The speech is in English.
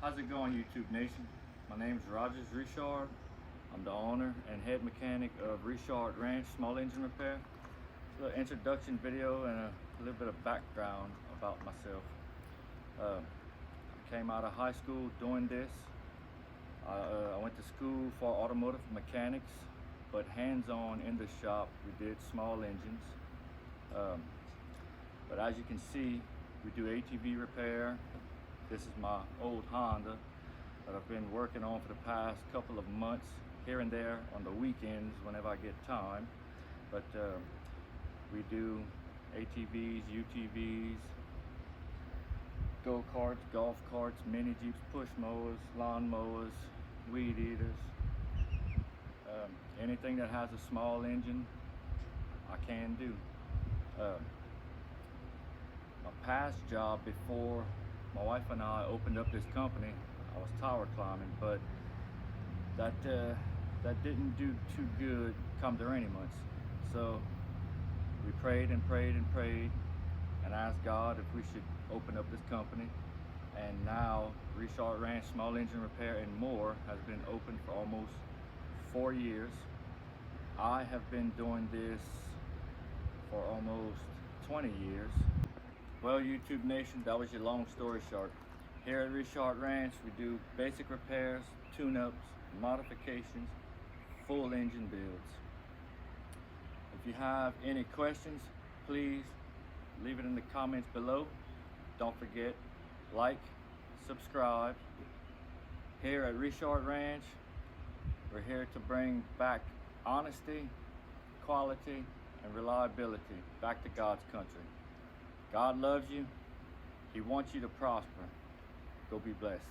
How's it going, YouTube Nation? My name is Rogers Richard. I'm the owner and head mechanic of Richard Ranch Small Engine Repair. A little introduction video and a little bit of background about myself. I came out of high school doing this. I went to school for automotive mechanics, but hands-on in the shop, we did small engines. But as you can see, we do ATV repair. This is my old Honda that I've been working on for the past couple of months, here and there on the weekends whenever I get time. But we do ATVs, UTVs, go-karts, golf carts, mini jeeps, push mowers, lawn mowers, weed eaters. Anything that has a small engine, I can do. My past job before my wife and I opened up this company, I was tower climbing, but that didn't do too good come the rainy months. So we prayed and prayed and prayed and asked God if we should open up this company. And now Richard Ranch Small Engine Repair and More has been open for almost 4 years. I have been doing this for almost 20 years. Well, YouTube Nation, that was your long story short. Here at Richard Ranch, we do basic repairs, tune-ups, modifications, full engine builds. If you have any questions, please leave it in the comments below. Don't forget, like, subscribe. Here at Richard Ranch, we're here to bring back honesty, quality, and reliability back to God's country. God loves you. He wants you to prosper. Go be blessed.